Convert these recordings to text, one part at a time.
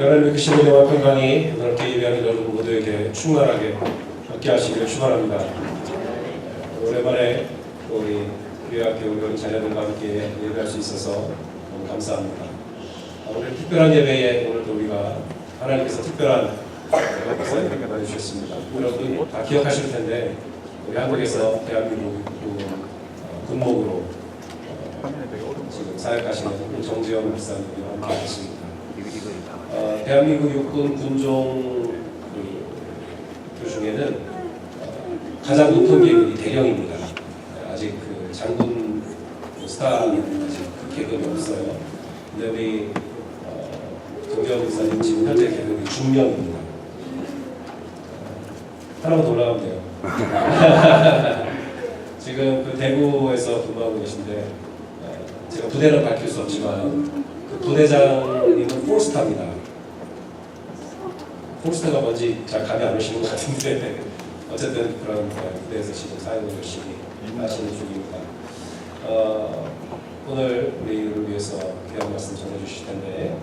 하나님의 크신 은혜와 평강이 넓게 예배하는 여러분 모두에게 충만하게 함께하시기를 축원합니다. 오랜만에 우리 교회학교 우리 자녀들과 함께 예배할 수 있어서 너무 감사합니다. 오늘 특별한 예배에 오늘도 우리가 하나님께서 특별한 것을 보여주셨습니다. 여러분 다 기억하실 텐데 우리 한국에서 대한민국 군목으로 지금 사역하시는 정재현 목사님과 함께 하십니다. 대한민국 육군 군종 그 중에는 가장 높은 계급이 대령입니다. 아직 그 장군 스타 아직 그 계급이 없어요. 근데 우리 정재현 목사님 지금 현재 계급이 중령입니다. 하나만 더 올라가면 돼요. 지금 그 대구에서 근무하고 계신데 제가 부대는 밝힐 수 없지만 그 부대장님은 폴스타입니다. 폴스타가 뭔지 잘 감이 안 오시는 것 같은데 어쨌든 그런 부대에서 지금 사역을 열심히 하시는 중입니다. 오늘 우리를 위해서 귀한 말씀 전해주실 텐데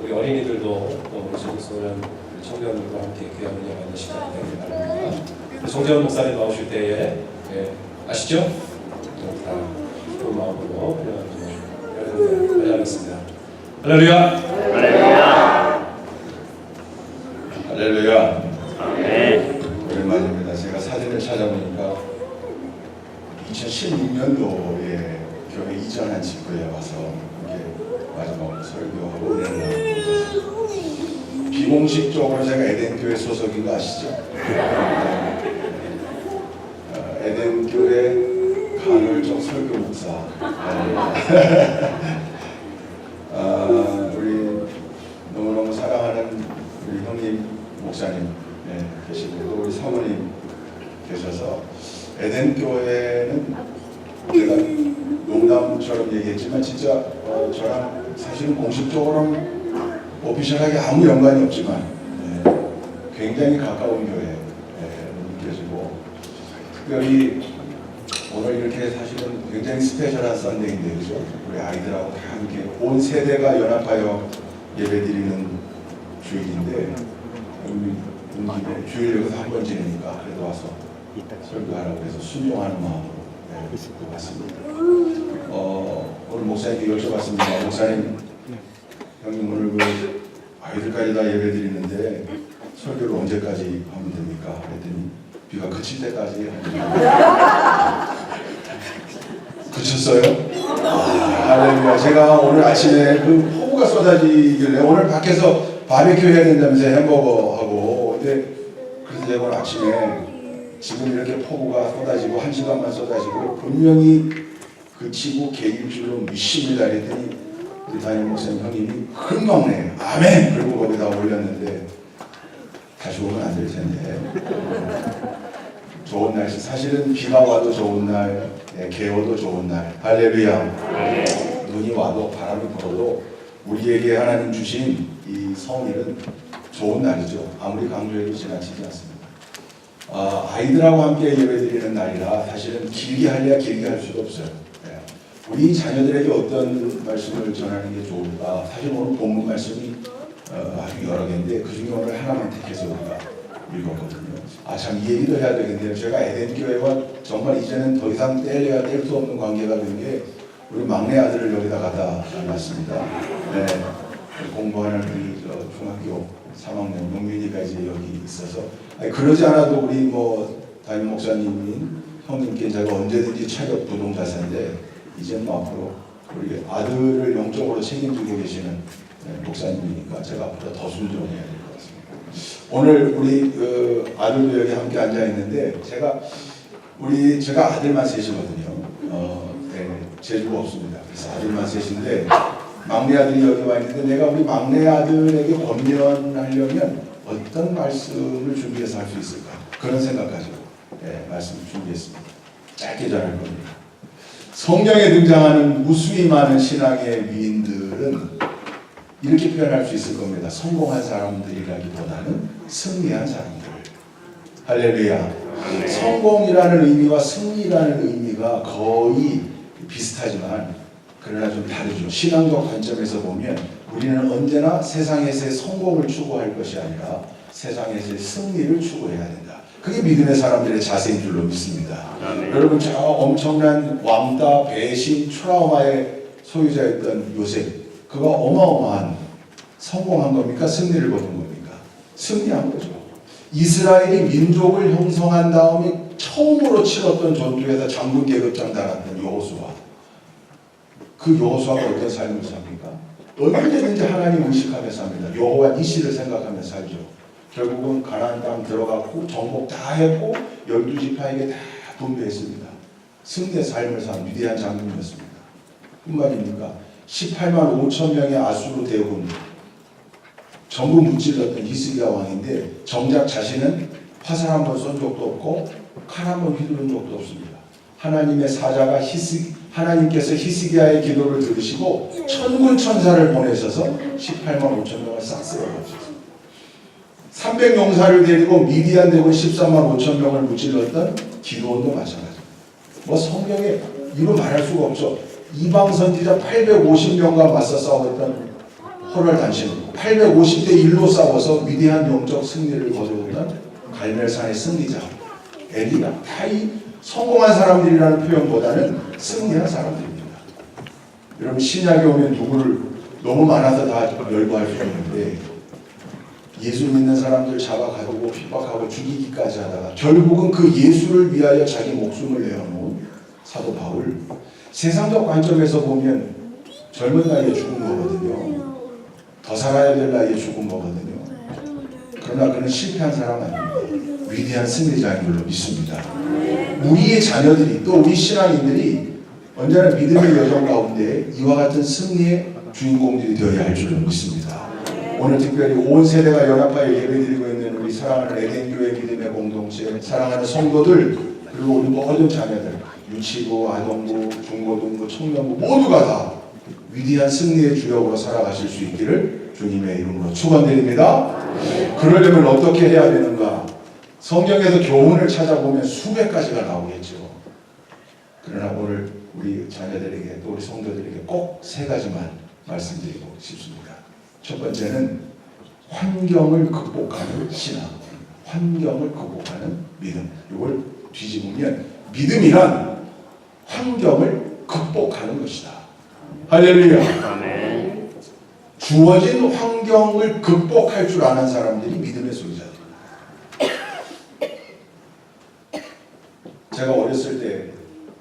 우리 어린이들도 또 우리 소년 청년들과 함께 귀한 은혜 받는 시간이 되길 바랍니다. 정재원 목사님 나오실 때에 아시죠? 다 기쁜 마음으로 여러분들 하겠습니다. 할렐루야! 할렐루야! 할렐루야! 아멘. 오랜만입니다. 제가 사진을 찾아보니까 2016년도에 교회 이전한 직후에 와서 이렇게 마지막으로 설교하고 은혜를 나누고 비공식적으로 제가 에덴교회 소속인 거 아시죠? 에덴교회 간헐적 설교 목사. 우리 너무너무 사랑하는 우리 형님 목사님 계시고 또 우리 사모님 계셔서 에덴교회는 제가 농담처럼 얘기했지만 진짜 저랑 사실은 공식적으로는 오피셜하게 아무 연관이 없지만 굉장히 가까운 교회 느껴지고 특별히 오늘 이렇게 사실은 굉장히 스페셜한 썬데이인데 그죠? 우리 아이들하고 다 함께 온 세대가 연합하여 예배드리는 주일인데 주일 여기서 한 번 지내니까 그래도 와서 설교하라고 해서 순종하는 마음으로 왔습니다. 오늘 목사님께 여쭤봤습니다. 목사님, 형님 오늘 그 아이들까지 다 예배드리는데 설교를 언제까지 하면 됩니까? 그랬더니 비가 그칠 때까지 그쳤어요? 할렐루야. 제가 오늘 아침에 그 폭우가 쏟아지길래 오늘 밖에서 바베큐 해야 된다면서 햄버거하고 근데 그래서 제가 오늘 아침에 지금 이렇게 폭우가 쏟아지고 1시간만 쏟아지고 분명히 그치고 개일 줄로 믿습니다 그랬더니 우리 담임 목사님 형님이 흥망네 아멘 그리고 거기다 올렸는데 다시 오면 안 될 텐데 좋은 날씨 사실은 비가 와도 좋은 날 개워도 좋은 날 할렐루야. 눈이 와도 바람이 불어도 우리에게 하나님 주신 이 성일은 좋은 날이죠. 아무리 강조해도 지나치지 않습니다. 아이들하고 함께 예배드리는 날이라 사실은 길게 하려야 길게 할 수도 없어요. 우리 자녀들에게 어떤 말씀을 전하는 게 좋을까? 사실 오늘 본문 말씀이 아주 여러 개인데 그 중에 오늘 하나만 택해서 우리가 읽었거든요. 참 이 얘기도 해야 되겠네요. 제가 에덴교회와 정말 이제는 더 이상 뗄래야 뗄 수 없는 관계가 된 게 우리 막내 아들을 여기다 갖다 놨습니다. 공부하는 우리 중학교 3학년 용민이가 이제 여기 있어서 그러지 않아도 우리 담임 목사님인 형님께 제가 언제든지 차격 부동자세인데 이제 앞으로 우리 아들을 영적으로 책임지고 계시는 목사님이니까 제가 앞으로 더 순종해야 될 것 같습니다. 오늘 우리 아들도 여기 함께 앉아 있는데 제가 아들만 셋이거든요. 제주가 없습니다. 그래서 아들만 셋인데 막내 아들이 여기 와 있는데 내가 우리 막내 아들에게 권면하려면 어떤 말씀을 준비해서 할 수 있을까? 그런 생각 가지고 말씀을 준비했습니다. 짧게 전할 겁니다. 성경에 등장하는 무수히 많은 신앙의 위인들은 이렇게 표현할 수 있을 겁니다. 성공한 사람들이라기보다는 승리한 사람들. 할렐루야. 성공이라는 의미와 승리라는 의미가 거의 비슷하지만 그러나 좀 다르죠. 신앙적 관점에서 보면 우리는 언제나 세상에서의 성공을 추구할 것이 아니라 세상에서의 승리를 추구해야 된다. 그게 믿음의 사람들의 자세인 줄로 믿습니다. 아멘. 여러분, 저 엄청난 왕따, 배신, 트라우마의 소유자였던 요셉, 그가 어마어마한 성공한 겁니까? 승리를 거둔 겁니까? 승리한 거죠. 이스라엘이 민족을 형성한 다음에 처음으로 치렀던 전투에서 장군 계급장 달았던 여호수아. 그 여호수아가 어떤 삶을 삽니까? 언제든지 하나님 의식하며 삽니다. 여호와 니시를 생각하며 살죠. 결국은 가나안 땅 들어갔고 정복 다 했고 12지파에게 다 분배했습니다. 승리의 삶을 산 위대한 장군이었습니다. 뿐만입니까? 18만 5천 명의 아수르 대군 전부 무찔렀던 히스기야 왕인데 정작 자신은 화살 한 번 쏜 적도 없고 칼 한 번 휘두른 적도 없습니다. 하나님의 사자가 하나님께서 히스기야의 기도를 들으시고 천군 천사를 보내셔서 18만 5천 명을 싹 쓸어버리셨습니다. 300용사를 데리고 미디안 대군 14만 5천 명을 무찔렀던 기도원도 마찬가지입니다. 뭐 성경에 이루 말할 수가 없죠. 이방 선지자 850명과 맞서 싸웠던 호랄단신 850대 1로 싸워서 위대한 영적 승리를 거두었던 갈멜산의 승리자 엘리가 다 이 성공한 사람들이라는 표현보다는 승리한 사람들입니다. 여러분, 신약에 오면 누구를 너무 많아서 다 열거할 수 있는데 예수 믿는 사람들 잡아가고 핍박하고 죽이기까지 하다가 결국은 그 예수를 위하여 자기 목숨을 내어놓은 사도 바울, 세상적 관점에서 보면 젊은 나이에 죽은 거거든요. 더 살아야 될 나이에 죽은 거거든요. 그러나 그는 실패한 사람 아닙니다. 위대한 승리자인 걸로 믿습니다. 우리의 자녀들이 또 우리 신앙인들이 언제나 믿음의 여정 가운데 이와 같은 승리의 주인공들이 되어야 할 줄로 믿습니다. 오늘 특별히 온 세대가 연합하여 예배드리고 있는 우리 사랑하는 에덴교회 믿음의 공동체, 사랑하는 성도들, 그리고 우리 모든 자녀들, 유치부, 아동부, 중고등부, 청년부 모두가 다 위대한 승리의 주역으로 살아가실 수 있기를 주님의 이름으로 축원드립니다. 그러려면 어떻게 해야 되는가? 성경에서 교훈을 찾아보면 수백 가지가 나오겠죠. 그러나 오늘 우리 자녀들에게 또 우리 성도들에게 꼭 세 가지만 말씀드리고 싶습니다. 첫 번째는 환경을 극복하는 신앙, 환경을 극복하는 믿음. 이걸 뒤집으면 믿음이란 환경을 극복하는 것이다. 할렐루야. 아멘. 주어진 환경을 극복할 줄 아는 사람들이 믿음의 소유자들입니다. 제가 어렸을 때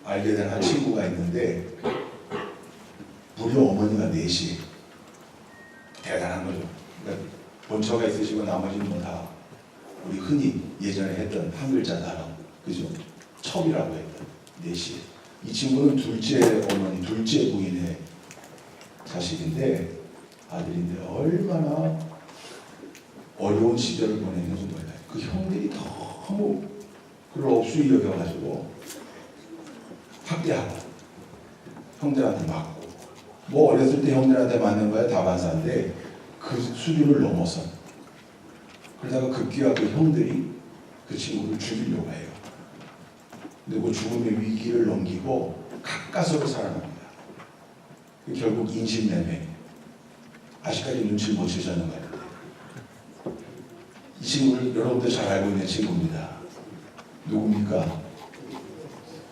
알게 된 한 친구가 있는데 무려 어머니가 넷이 대단한 거죠. 그러니까 본처가 있으시고 나머지는 뭐 다 우리 흔히 예전에 했던 한 글자 단어, 그죠? 첩이라고 했던 넷이. 이 친구는 둘째 어머니, 둘째 부인의 자식인데 아들인데 얼마나 어려운 시절을 보내는지 몰라요. 그 형들이 너무 그걸 업수히 여겨가지고 학대하고 형들한테 맞고, 뭐 어렸을 때 형들한테 맞는 거야 다반사인데 그 수준을 넘어서 그러다가 급기야 그 형들이 그 친구를 죽이려고 해요. 근데 그 죽음의 위기를 넘기고 가까스로 살아납니다. 결국 인신매매. 아직까지 눈치를 못 채셨는 것 같아요. 이 친구를 여러분들 잘 알고 있는 친구입니다. 누굽니까?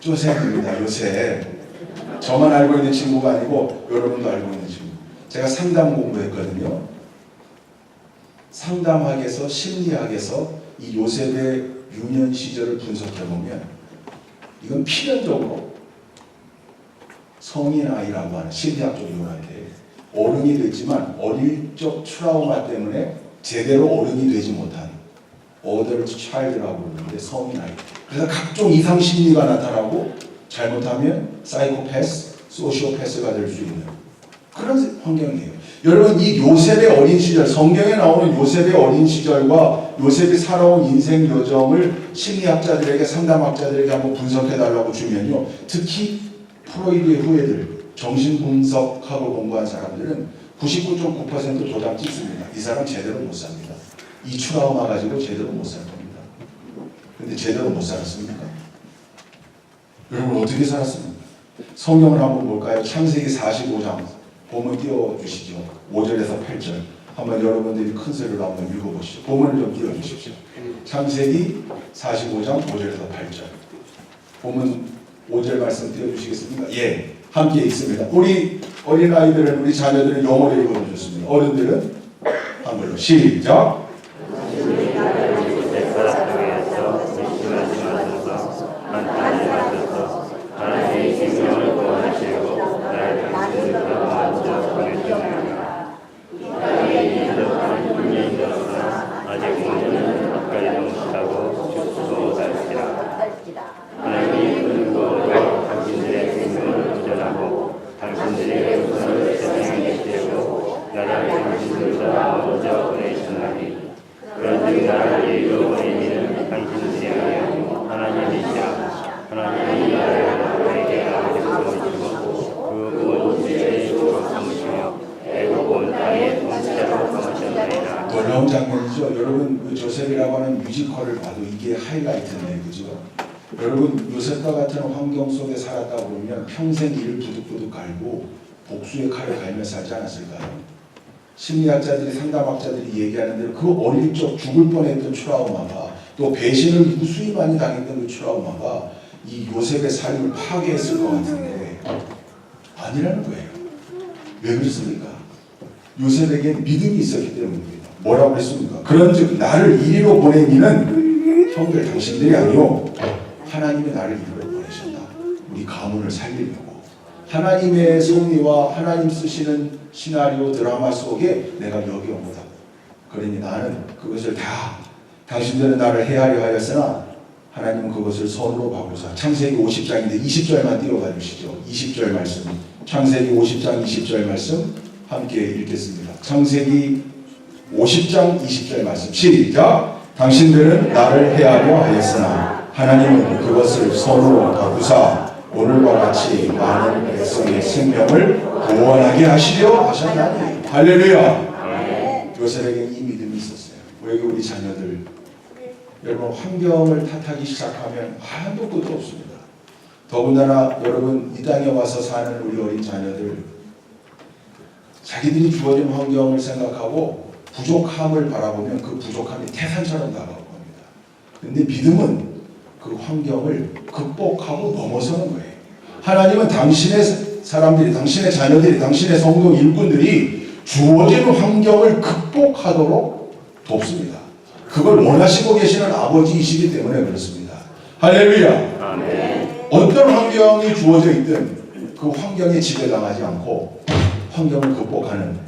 요셉입니다. 요셉. 저만 알고 있는 친구가 아니고 여러분도 알고 있는 친구. 제가 상담 공부했거든요. 상담학에서 심리학에서 이 요셉의 유년 시절을 분석해보면 이건 필연적으로 성인 아이라고 하는 심리학적 용어인데 어른이 됐지만 어릴 적 트라우마 때문에 제대로 어른이 되지 못한 어덜트 차일드라고 그러는데 성인 아이. 그래서 각종 이상 심리가 나타나고 잘못하면 사이코패스, 소시오패스가 될 수 있는 그런 환경이에요. 여러분, 이 요셉의 어린 시절, 성경에 나오는 요셉의 어린 시절과 요셉이 살아온 인생 여정을 심리학자들에게, 상담학자들에게 한번 분석해달라고 주면요, 특히 프로이드의 후예들, 정신분석학을 공부한 사람들은 99.9% 도장 찍습니다. 이 사람 제대로 못 삽니다. 이 트라우마 가지고 제대로 못 살 겁니다. 근데 제대로 못 살았습니까? 여러분, 어떻게 살았습니까? 성경을 한번 볼까요? 창세기 45장 본문 띄워주시죠. 5절에서 8절. 한번 여러분들이 큰 소리로 한번 읽어보시죠. 본문을 좀 띄워주십시오. 창세기 45장 5절에서 8절. 본문 5절 말씀 띄워주시겠습니까? 예, 함께 읽습니다. 우리 어린아이들은, 우리 자녀들은 영어로 읽어주셨습니다. 어른들은 한글로 시작. 놀라운 장면이죠. 여러분, 그 조셉이라고 하는 뮤지컬을 봐도 이게 하이라이트인데, 그죠? 여러분, 요셉과 같은 환경 속에 살았다 보면 평생 이를 부득부득 갈고 복수의 칼을 갈며 살지 않았을까요? 심리학자들이, 상담학자들이 얘기하는 대로 그 어릴 적 죽을 뻔했던 트라우마가, 또 배신을 무수히 많이 당했던 그 트라우마가 이 요셉의 삶을 파괴했을 것 같은데 아니라는 거예요. 왜 그렇습니까? 요셉에게 믿음이 있었기 때문입니다. 뭐라고 했습니까? 그런즉 나를 이리로 보낸 이는 형들 당신들이 아니요 하나님이 나를 이리로 보내셨다. 우리 가문을 살리려고. 하나님의 섭리와 하나님 쓰시는 시나리오 드라마 속에 내가 여기 온 거다. 그러니 나는 그것을 다, 당신들은 나를 헤아려 하였으나 하나님은 그것을 선으로 바꾸사. 창세기 50장인데 20절만 띄워봐 주시죠. 20절 말씀. 창세기 50장 20절 말씀 함께 읽겠습니다. 창세기 50장 20절 말씀 시작. 당신들은 나를 헤아려 하였으나 하나님은 그것을 선으로 바꾸사 오늘과 같이 많은 백성의 생명을 구원하게 하시려 하셨나니. 할렐루야. 요셉에게 이 믿음이 있었어요. 왜 우리 자녀들, 여러분 환경을 탓하기 시작하면 한도 끝도 없습니다. 더군다나 여러분 이 땅에 와서 사는 우리 어린 자녀들, 자기들이 주어진 환경을 생각하고 부족함을 바라보면 그 부족함이 태산처럼 다가올 겁니다. 그런데 믿음은 그 환경을 극복하고 넘어서는 거예요. 하나님은 당신의 사람들이, 당신의 자녀들이, 당신의 성도 일꾼들이 주어진 환경을 극복하도록 돕습니다. 그걸 원하시고 계시는 아버지이시기 때문에 그렇습니다. 할렐루야. 아멘. 어떤 환경이 주어져 있든 그 환경에 지배당하지 않고 환경을 극복하는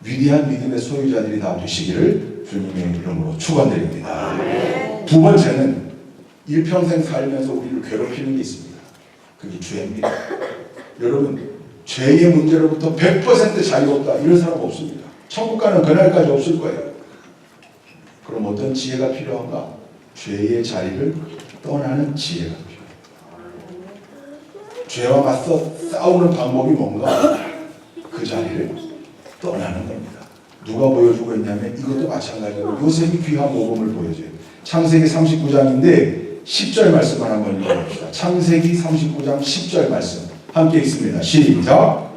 위대한 믿음의 소유자들이 다 되시기를 주님의 이름으로 축원드립니다. 아멘. 두 번째는 일평생 살면서 우리를 괴롭히는 게 있습니다. 그게 죄입니다. 여러분, 죄의 문제로부터 100% 자유롭다 이런 사람 없습니다. 천국 가는 그날까지 없을 거예요. 그럼 어떤 지혜가 필요한가? 죄의 자리를 떠나는 지혜가 필요해요. 죄와 맞서 싸우는 방법이 뭔가? 그 자리를 떠나는 겁니다. 누가 보여주고 있냐면 이것도 마찬가지로 요셉이 귀한 모범을 보여줘요. 창세기 39장인데 10절 말씀을 한번 읽어봅시다. 창세기 39장 10절 말씀 함께 읽습니다. 시작.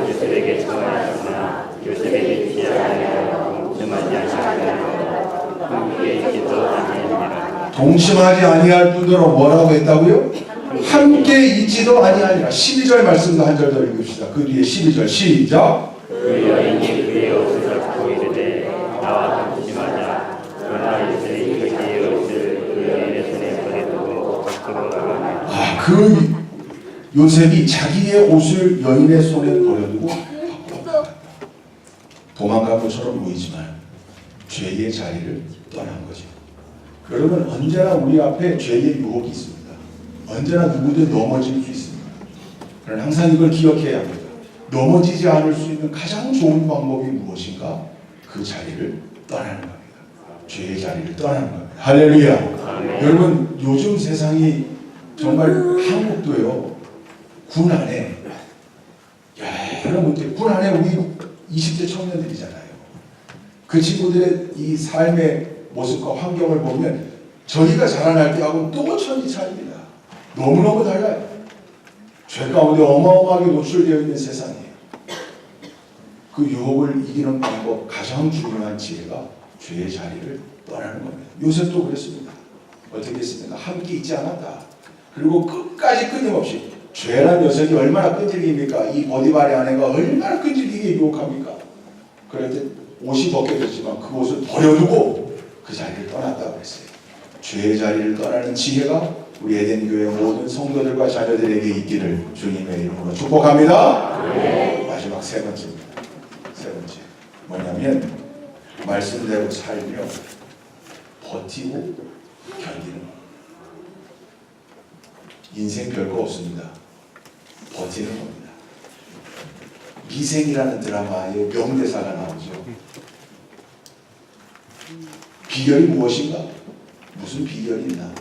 요셉에게 청하였으나 요셉에게 취하여 동침하지 아니하였으나 함께 있지도 아니하니라. 동침하지 아니할 뿐더러 뭐라고 했다고요? 함께 있지도 아니하니라. 12절 말씀도 한 절 더 읽읍시다. 그 뒤에 12절 시작. 그 여인이 그의 옷을 잡고 이르되 나와 동침하자. 그러나 요셉이 그의 옷을 그 여인의 손에 보내두고 밖으로 나가니. 그 요셉이 자기의 옷을 여인의 손에 버려두고 밖으로 나갔다. 도망간 것처럼 보이지만 죄의 자리를 떠난 거죠. 여러분, 언제나 우리 앞에 죄의 유혹이 있습니다. 언제나 누구든 넘어질 수 있습니다. 그러나 항상 이걸 기억해야 합니다. 넘어지지 않을 수 있는 가장 좋은 방법이 무엇인가? 그 자리를 떠나는 겁니다. 죄의 자리를 떠나는 겁니다. 할렐루야. 아멘. 여러분, 요즘 세상이 정말 한국도요. 군 안에 여러분 군 안에 우리 20대 청년들이잖아요. 그 친구들의 이 삶의 모습과 환경을 보면 저희가 자라날 때하고 또 천지 차이입니다. 너무너무 달라요. 죄 가운데 어마어마하게 노출되어 있는 세상이에요. 그 유혹을 이기는 방법 가장 중요한 지혜가 죄의 자리를 떠나는 겁니다. 요셉도 그랬습니다. 어떻게 했습니까? 함께 있지 않았다. 그리고 끝까지 끊임없이 죄란 녀석이 얼마나 끈질깁니까? 이 보디발의 아내가 얼마나 끈질기게 유혹합니까? 그럴 때 옷이 벗겨졌지만 그 옷을 버려두고 그 자리를 떠났다고 그랬어요. 죄의 자리를 떠나는 지혜가 우리 에덴교회 모든 성도들과 자녀들에게 있기를 주님의 이름으로 축복합니다. 마지막 세 번째입니다. 세 번째 뭐냐면 말씀대로 살며 버티고 견디는 것. 인생 별거 없습니다. 버티는 겁니다. 미생이라는 드라마에 명대사가 나오죠. 비결이 무엇인가? 무슨 비결이 있나?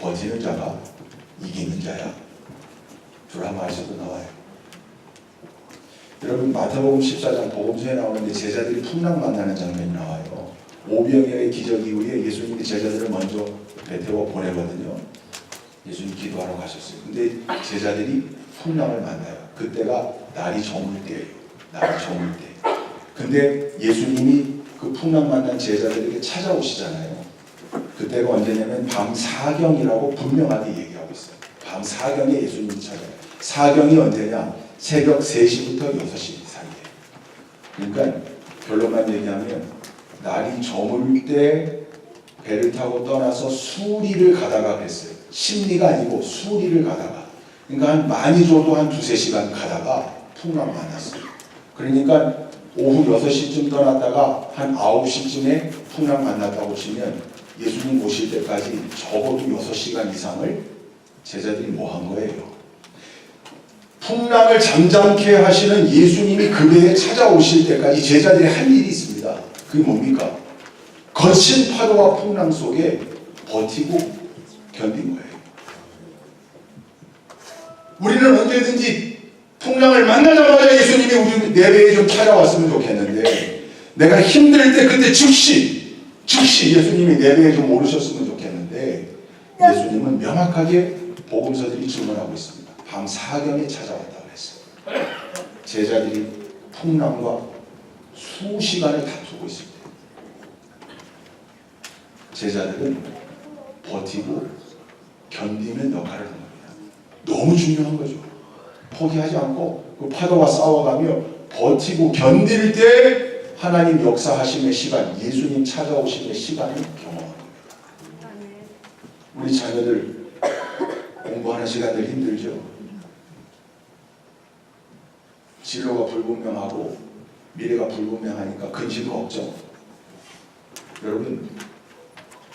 버티는 자가 이기는 자야. 드라마에서도 나와요. 여러분 마태복음 14장 복음서에 나오는데 제자들이 풍랑 만나는 장면이 나와요. 오병이어의 기적 이후에 예수님이 제자들을 먼저 베테워 보내거든요. 예수님 기도하러 가셨어요. 근데 제자들이 풍랑을 만나요. 그때가 날이 저물 때예요. 날이 저물 때. 근데 예수님이 그 풍랑 만난 제자들에게 찾아오시잖아요. 그때가 언제냐면 밤 사경이라고 분명하게 얘기하고 있어요. 밤 사경에 예수님이 찾아와요. 사경이 언제냐? 새벽 3시부터 6시 사이에. 그러니까 결론만 얘기하면 날이 저물 때 배를 타고 떠나서 수리를 가다가 그랬어요. 심리가 아니고 수리를 가다가. 그러니까 한 많이 줘도 한 2-3시간 가다가 풍랑 만났어요. 그러니까 오후 6시쯤 떠났다가 한 9시쯤에 풍랑 만났다고 치면 예수님 오실 때까지 적어도 6시간 이상을 제자들이 뭐 한 거예요? 풍랑을 잠잠케 하시는 예수님이 그 배에 찾아오실 때까지 제자들이 할 일이 있습니다. 그게 뭡니까? 거친 파도와 풍랑 속에 버티고 견딘 거예요. 우리는 언제든지 풍랑을 만나자마자 예수님이 우리 내 배에 좀 찾아왔으면 좋겠는데, 내가 힘들 때 그때 즉시 예수님이 내 배에 좀 오르셨으면 좋겠는데, 예수님은 명확하게 복음서들이 증언하고 있습니다. 밤 사경에 찾아왔다고 했어요. 제자들이 풍랑과 수시간을 다투고 있습니다. 제자들은 버티고 견디는 역할을 합니다. 너무 중요한 거죠. 포기하지 않고 그 파도와 싸워가며 버티고 견딜 때 하나님 역사하심의 시간, 예수님 찾아오심의 시간을 경험한 겁니다. 우리 자녀들 공부하는 시간들 힘들죠. 진로가 불분명하고 미래가 불분명하니까 근심 걱정. 여러분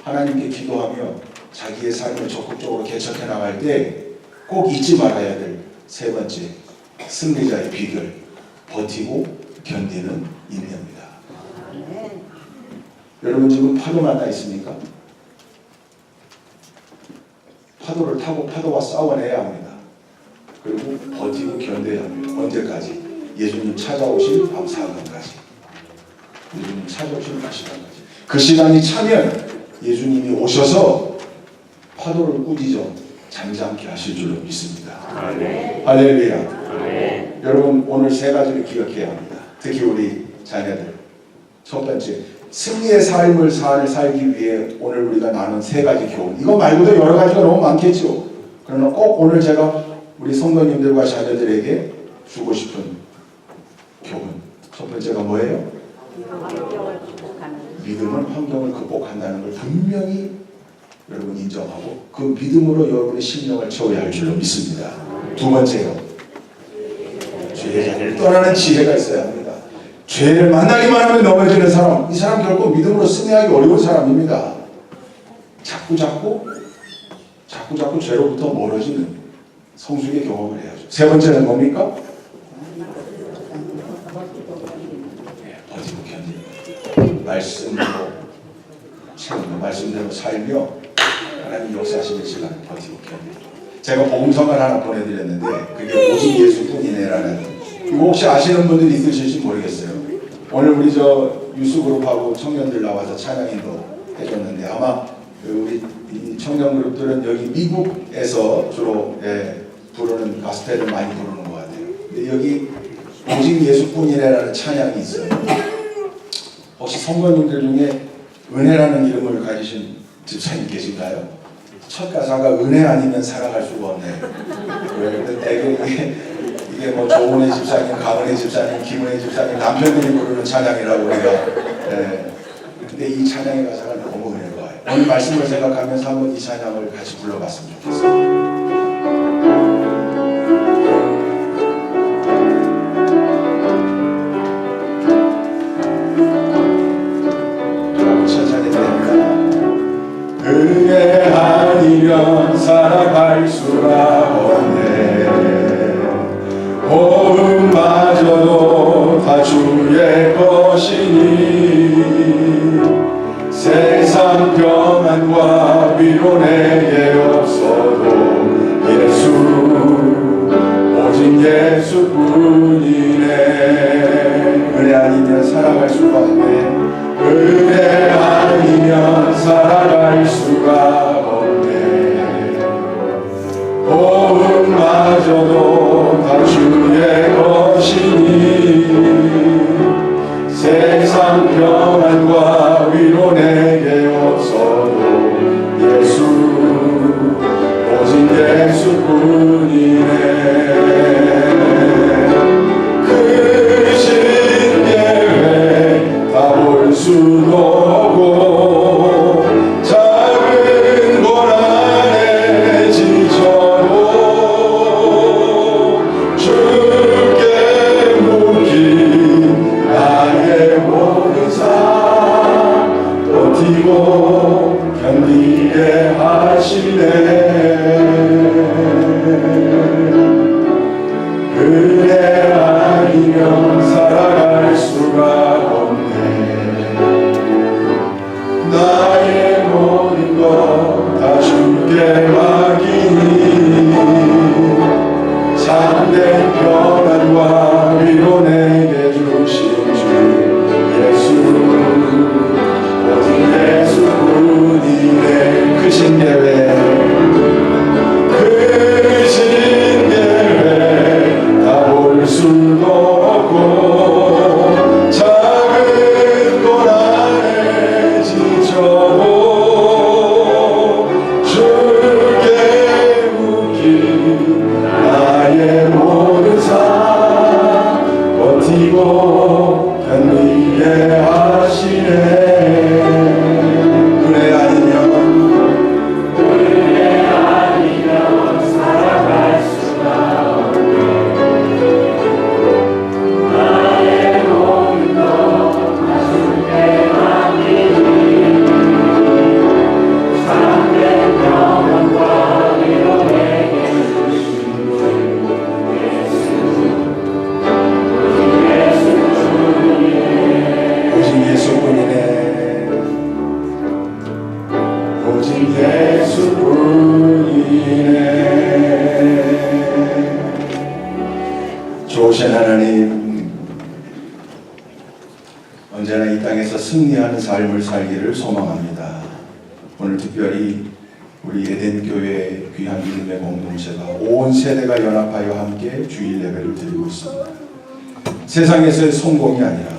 하나님께 기도하며 자기의 삶을 적극적으로 개척해 나갈 때 꼭 잊지 말아야 될 세 번째 승리자의 비결, 버티고 견디는 인내입니다. 여러분 지금 파도 만나 있습니까? 파도를 타고 파도와 싸워내야 합니다. 그리고 버티고 견뎌야 합니다. 언제까지? 예수님 찾아오실 밤 사경까지. 예수님 찾아오실 밤 시간까지. 그 시간이 차면 예수님이 오셔서 파도를 꾸짖어 잠잠케 하실 줄로 믿습니다. 할렐루야. 여러분 오늘 세 가지를 기억해야 합니다. 특히 우리 자녀들. 첫 번째, 승리의 삶을 살기 위해 오늘 우리가 나눈 세 가지 교훈. 이거 말고도 여러 가지가 너무 많겠죠. 그러나 꼭 오늘 제가 우리 성도님들과 자녀들에게 주고 싶은 교훈. 첫 번째가 뭐예요? 믿음은 환경을 극복한다는 걸 분명히 여러분 인정하고 그 믿음으로 여러분의 심령을 채워야 할 줄로 믿습니다. 두 번째요. 죄의 자리를 떠나는 지혜가 있어야 합니다. 죄를 만나기만 하면 넘어지는 사람, 이 사람 결코 믿음으로 승리하기 어려운 사람입니다. 자꾸 죄로부터 멀어지는 성숙의 경험을 해야죠. 세 번째는 뭡니까? 버티고 견디는 말씀대로 채우며 말씀대로 살며 하나님 역사하시는 시간을 버티고 견디는. 제가 복음성을 하나 보내드렸는데 그게 오직 예수뿐이네라는, 이거 혹시 아시는 분들이 있으실지 모르겠어요. 오늘 우리 유스그룹하고 청년들 나와서 찬양인도 해줬는데 아마 우리 이 청년그룹들은 여기 미국에서 주로 부르는 가스펠을 많이 부르는 것 같아요. 근데 여기 오직 예수뿐이라는 찬양이 있어요. 혹시 성도님들 중에 은혜라는 이름을 가지신 집사님 계신가요? 첫 가사가 은혜 아니면 살아갈 수가 없네. 왜? 근데 이게 뭐 조은혜 집사님, 강은혜 집사님, 김은혜 집사님 남편들이 부르는 찬양이라고 우리가. 예. 근데 이 찬양의 가사가 너무 은혜로워요. 오늘 말씀을 생각하면서 한번 이 찬양을 같이 불러봤으면 좋겠어요. 은혜 아니면 살아갈 수가 없네. 호흡마저도 다 주의 것이니 세상 평안과 위로 내게 없어도 예수 오직 예수뿐이네. 은혜 아니면 살아갈 수가 없네. 은혜 아니면 살아갈 수가 없네. 호흡마저도 다 주의 것이니 세상 평안과 위로 내게 없어도 예수 오직 예수뿐이네. 크신 계획 다 볼 수도 없고 작은 고난에 지쳐도 주께 묶인 나의 모든 삶 버티고 견디게 하시네. 은혜 아니면 살아갈 수가 나의 모든 것 다 주께 맡기니 참된 평안과 위로 내게 주신 주 예수 오직 예수뿐이네. 크신 계획 다 볼 수도 없고 작은 고난에 지쳐도 주께 묶인 나의 모든 삶 버티고 견디게 하시네. 은혜 아니면 살아갈 수가 없네. 나의 모든 것 다 주께 맡기니 참된 평안과 위로 내게 주신 예수 오직 예수뿐이네. 오직 예수뿐이네. 좋으신 하나님, 언제나 이 땅에서 승리하는 삶을 살기를 소망합니다. 오늘 특별히 우리 에덴교회 귀한 믿음의 공동체가 온 세대가 연합하여 함께 주일 예배를 드리고 있습니다. 세상에서의 성공이 아니라